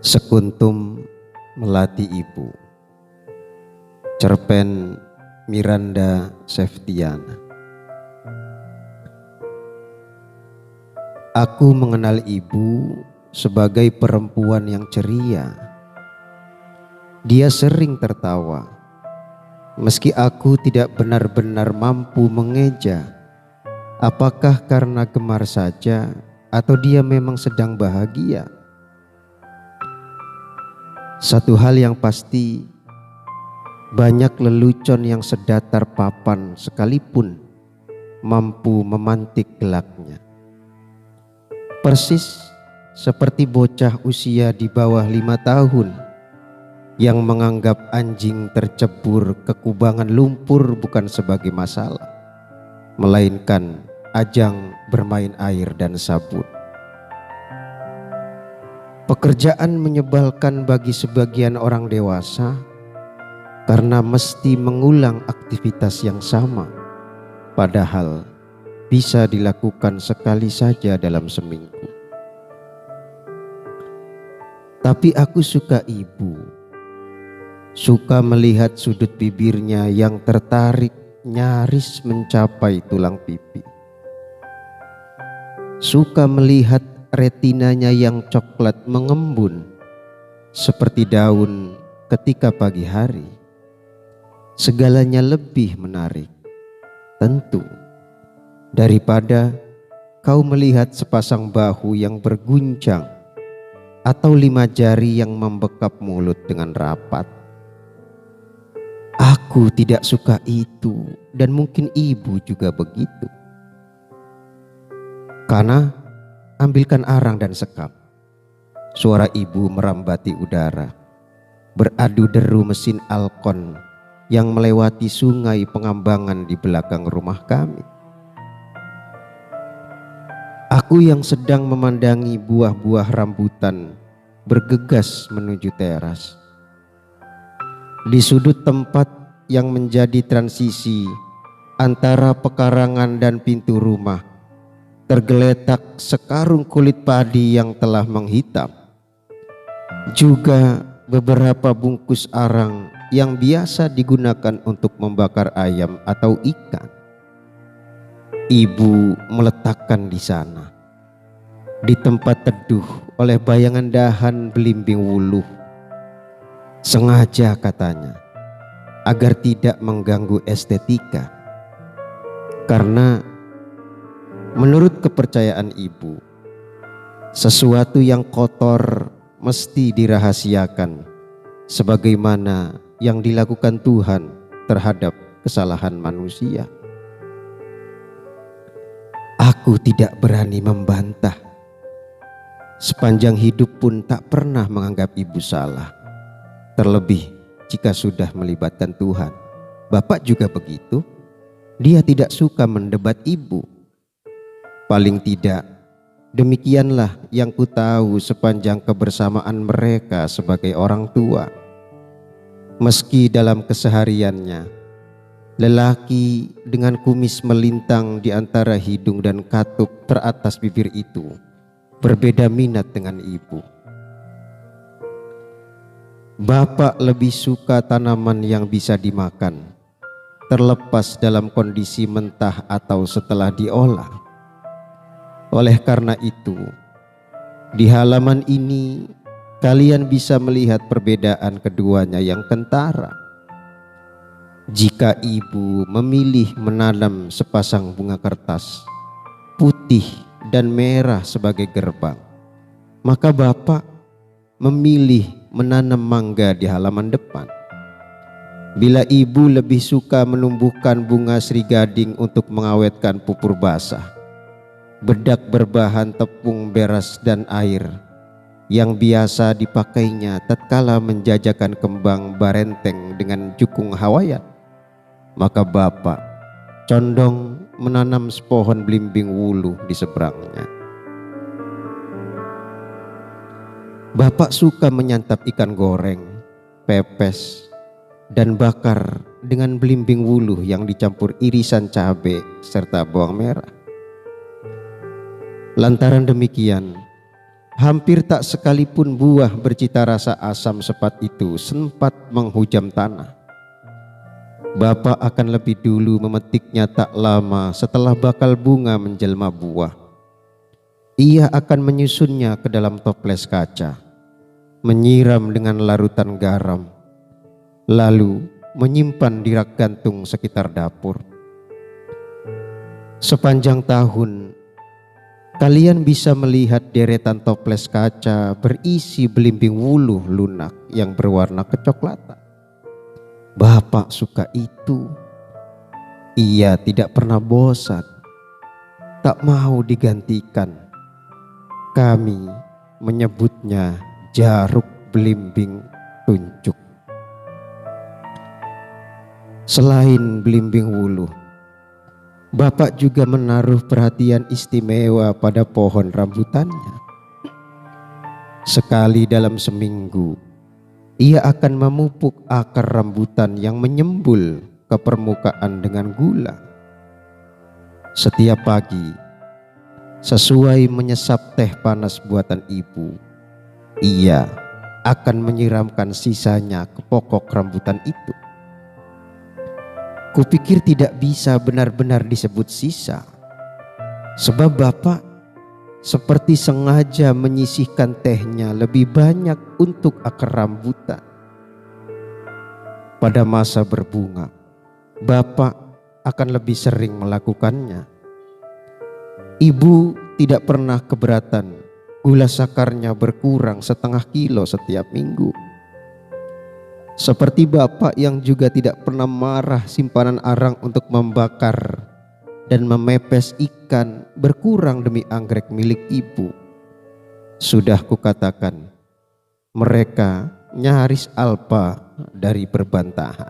Sekuntum Melati Ibu. Cerpen Miranda Septiana. Aku mengenal ibu sebagai perempuan yang ceria. Dia sering tertawa, meski aku tidak benar-benar mampu mengeja apakah karena gemar saja atau dia memang sedang bahagia. Satu hal yang pasti, banyak lelucon yang sedatar papan sekalipun mampu memantik gelaknya. Persis seperti bocah usia di bawah 5 tahun yang menganggap anjing tercebur ke kubangan lumpur bukan sebagai masalah, melainkan ajang bermain air dan sabun. Pekerjaan menyebalkan bagi sebagian orang dewasa karena mesti mengulang aktivitas yang sama, padahal bisa dilakukan sekali saja dalam seminggu. Tapi aku suka ibu, suka melihat sudut bibirnya yang tertarik nyaris mencapai tulang pipi. Suka melihat retinanya yang coklat mengembun seperti daun ketika pagi hari. Segalanya lebih menarik, tentu, daripada kau melihat sepasang bahu yang berguncang atau 5 jari yang membekap mulut dengan rapat. Aku tidak suka itu, dan mungkin ibu juga begitu. Karena ambilkan arang dan sekam. Suara ibu merambati udara, beradu deru mesin Alkon yang melewati sungai pengambangan di belakang rumah kami. Aku yang sedang memandangi buah-buah rambutan bergegas menuju teras. Di sudut tempat yang menjadi transisi antara pekarangan dan pintu rumah, tergeletak sekarung kulit padi yang telah menghitam. Juga beberapa bungkus arang yang biasa digunakan untuk membakar ayam atau ikan. Ibu meletakkan di sana, di tempat teduh oleh bayangan dahan belimbing wuluh. Sengaja katanya, agar tidak mengganggu estetika. Karena menurut kepercayaan ibu, sesuatu yang kotor mesti dirahasiakan, sebagaimana yang dilakukan Tuhan terhadap kesalahan manusia. Aku tidak berani membantah. Sepanjang hidup pun tak pernah menganggap ibu salah. Terlebih jika sudah melibatkan Tuhan. Bapak juga begitu. Dia tidak suka mendebat ibu. Paling tidak, demikianlah yang ku tahu sepanjang kebersamaan mereka sebagai orang tua. Meski dalam kesehariannya, lelaki dengan kumis melintang di antara hidung dan katup teratas bibir itu berbeda minat dengan ibu. Bapak lebih suka tanaman yang bisa dimakan, terlepas dalam kondisi mentah atau setelah diolah. Oleh karena itu, di halaman ini kalian bisa melihat perbedaan keduanya yang kentara. Jika ibu memilih menanam sepasang bunga kertas putih dan merah sebagai gerbang, maka bapak memilih menanam mangga di halaman depan. Bila ibu lebih suka menumbuhkan bunga srigading untuk mengawetkan pupur basah, bedak berbahan tepung beras dan air yang biasa dipakainya tatkala menjajakan kembang barenteng dengan jukung Hawaiian, maka bapak condong menanam sepohon belimbing wuluh di seberangnya. Bapak suka menyantap ikan goreng, pepes, dan bakar dengan belimbing wuluh yang dicampur irisan cabai serta bawang merah. Lantaran demikian, Hampir tak sekalipun buah bercita rasa asam sepat itu sempat menghujam tanah. Bapak akan lebih dulu memetiknya tak lama setelah bakal bunga menjelma buah. Ia akan menyusunnya ke dalam toples kaca, menyiram dengan larutan garam, lalu menyimpan di rak gantung sekitar dapur. Sepanjang tahun, kalian bisa melihat deretan toples kaca berisi belimbing wuluh lunak yang berwarna kecoklatan. Bapak suka itu. Ia tidak pernah bosan, tak mau digantikan. Kami menyebutnya jaruk belimbing tunjuk. Selain belimbing wuluh, Bapak juga menaruh perhatian istimewa pada pohon rambutannya. Sekali dalam seminggu, ia akan memupuk akar rambutan yang menyembul ke permukaan dengan gula. Setiap pagi, sesuai menyesap teh panas buatan ibu, ia akan menyiramkan sisanya ke pokok rambutan itu. Kupikir tidak bisa benar-benar disebut sisa, sebab Bapak seperti sengaja menyisihkan tehnya lebih banyak untuk akar rambutan. Pada masa berbunga, Bapak akan lebih sering melakukannya. Ibu tidak pernah keberatan gula sakarnya berkurang 0,5 kilo setiap minggu. Seperti Bapak yang juga tidak pernah marah simpanan arang untuk membakar dan memepes ikan berkurang demi anggrek milik ibu. Sudah kukatakan, mereka nyaris alpa dari berbantahan.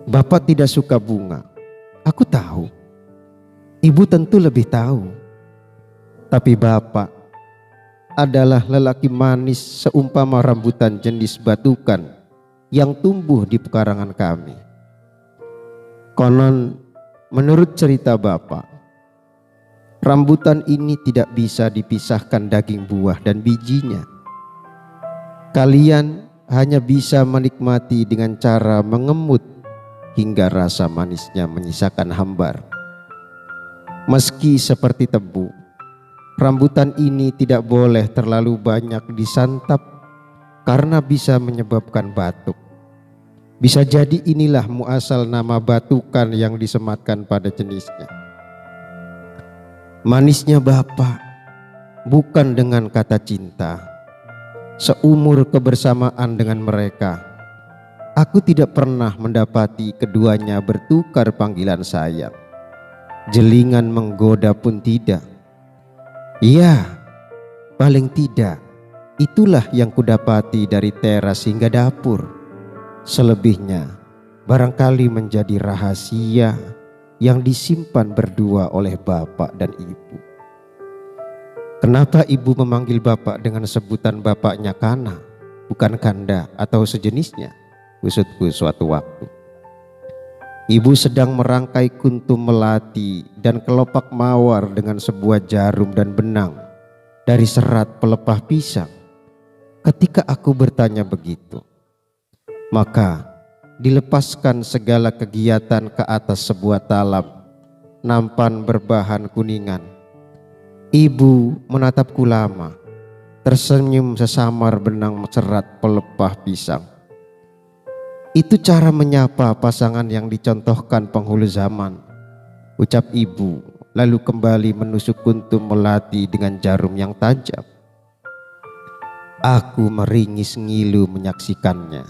Bapak tidak suka bunga, aku tahu. Ibu tentu lebih tahu. Tapi Bapak adalah lelaki manis seumpama rambutan jenis batukan yang tumbuh di pekarangan kami. Konon menurut cerita Bapak, rambutan ini tidak bisa dipisahkan daging buah dan bijinya. Kalian hanya bisa menikmati dengan cara mengemut hingga rasa manisnya menyisakan hambar. Meski seperti tebu, rambutan ini tidak boleh terlalu banyak disantap karena bisa menyebabkan batuk. Bisa jadi inilah muasal nama batukan yang disematkan pada jenisnya. Manisnya Bapak bukan dengan kata cinta. Seumur kebersamaan dengan mereka, aku tidak pernah mendapati keduanya bertukar panggilan sayang. Jelingan menggoda pun tidak. Ya, paling tidak itulah yang kudapati dari teras hingga dapur. Selebihnya barangkali menjadi rahasia yang disimpan berdua oleh Bapak dan Ibu. Kenapa Ibu memanggil Bapak dengan sebutan bapaknya Kana, bukan Kanda atau sejenisnya? Usutku suatu waktu. Ibu sedang merangkai kuntum melati dan kelopak mawar dengan sebuah jarum dan benang dari serat pelepah pisang. Ketika aku bertanya begitu, maka dilepaskan segala kegiatan ke atas sebuah talam nampan berbahan kuningan. Ibu menatapku lama, tersenyum sesamar benang serat pelepah pisang. Itu cara menyapa pasangan yang dicontohkan penghulu zaman, ucap ibu, lalu kembali menusuk kuntum melati dengan jarum yang tajam. Aku meringis ngilu menyaksikannya,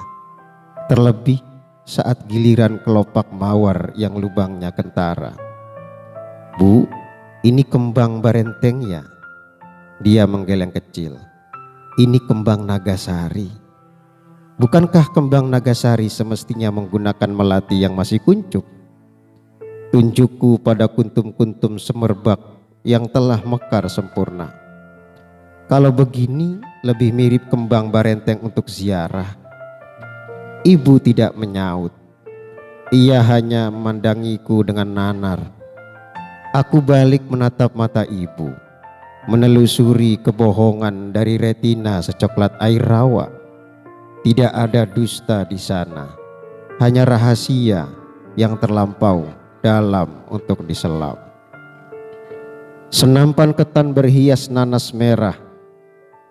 terlebih saat giliran kelopak mawar yang lubangnya kentara. Bu, ini kembang barenteng ya? Dia menggeleng kecil. Ini kembang nagasari. Bukankah kembang nagasari semestinya menggunakan melati yang masih kuncup? Tunjukku pada kuntum-kuntum semerbak yang telah mekar sempurna. Kalau begini lebih mirip kembang barenteng untuk ziarah. Ibu tidak menyaut. Ia hanya memandangiku dengan nanar. Aku balik menatap mata ibu. menelusuri kebohongan dari retina secoklat air rawa. Tidak ada dusta di sana, hanya rahasia yang terlampau dalam untuk diselam. Senampan ketan berhias nanas merah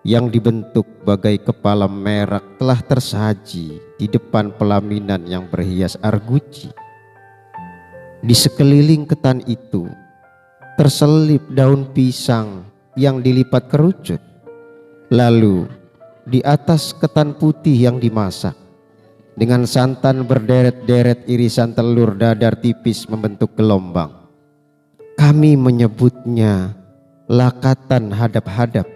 yang dibentuk bagai kepala merak telah tersaji di depan pelaminan yang berhias arguci. Di sekeliling ketan itu terselip daun pisang yang dilipat kerucut. Lalu di atas ketan putih yang dimasak dengan santan berderet-deret irisan telur dadar tipis membentuk gelombang. Kami menyebutnya lakatan hadap-hadap,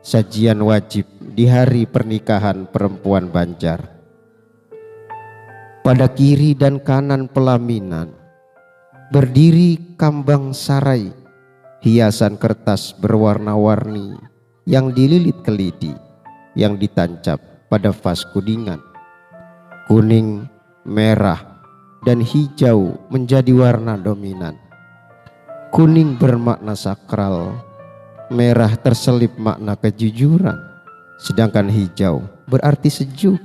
sajian wajib di hari pernikahan perempuan Banjar. Pada kiri dan kanan pelaminan berdiri kambang sarai, hiasan kertas berwarna-warni yang dililit kelidi yang ditancap pada vas kudingan. Kuning, merah, dan hijau menjadi warna dominan. Kuning bermakna sakral, merah terselip makna kejujuran, sedangkan hijau berarti sejuk.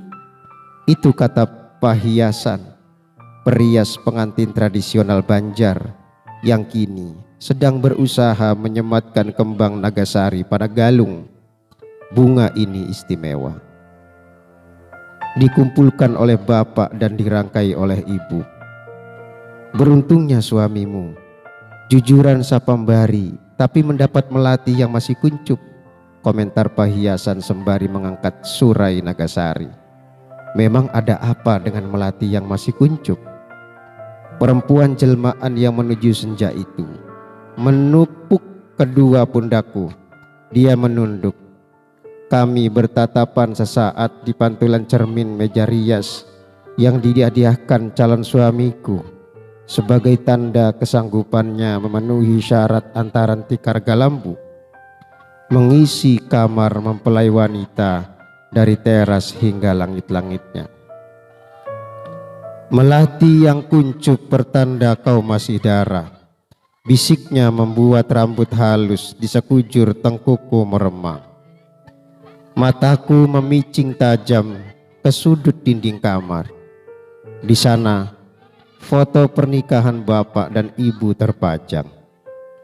Itu kata pahiasan, perias pengantin tradisional Banjar yang kini sedang berusaha menyematkan kembang nagasari pada galung. Bunga ini istimewa, dikumpulkan oleh bapak dan dirangkai oleh ibu. Beruntungnya suamimu, jujuran sapambari, tapi mendapat melati yang masih kuncup, komentar pahiasan sembari mengangkat surai nagasari. Memang ada apa dengan melati yang masih kuncup? Perempuan jelmaan yang menuju senja itu menupuk kedua pundakku. Dia menunduk. Kami bertatapan sesaat di pantulan cermin meja rias yang dihadiahkan calon suamiku sebagai tanda kesanggupannya memenuhi syarat antaran tikar galambu, mengisi kamar mempelai wanita dari teras hingga langit-langitnya. Melati yang kuncup pertanda kau masih darah, bisiknya membuat rambut halus di sekujur tengkukku meremang. Mataku memicing tajam ke sudut dinding kamar. Di sana foto pernikahan bapak dan ibu terpajang,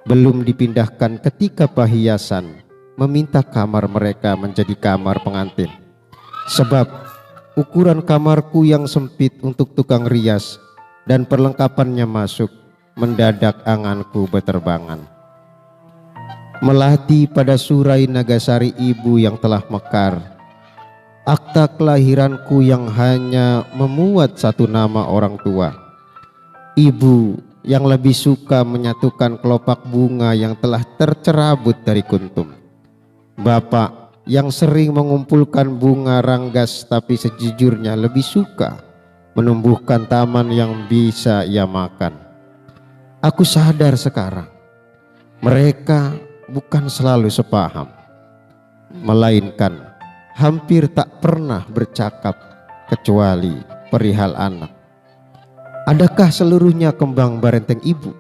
belum dipindahkan ketika pahiasan meminta kamar mereka menjadi kamar pengantin. Sebab ukuran kamarku yang sempit untuk tukang rias dan perlengkapannya masuk, mendadak anganku berterbangan. Melati pada surai nagasari ibu yang telah mekar, akta kelahiranku yang hanya memuat satu nama orang tua, ibu yang lebih suka menyatukan kelopak bunga yang telah tercerabut dari kuntum, bapak yang sering mengumpulkan bunga ranggas tapi sejujurnya lebih suka menumbuhkan taman yang bisa ia makan. Aku sadar sekarang mereka bukan selalu sepaham, melainkan hampir tak pernah bercakap kecuali perihal anak. Adakah seluruhnya kembang barenteng ibu,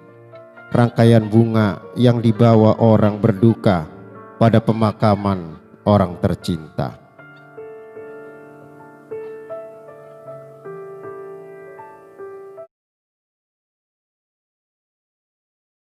rangkaian bunga yang dibawa orang berduka pada pemakaman orang tercinta?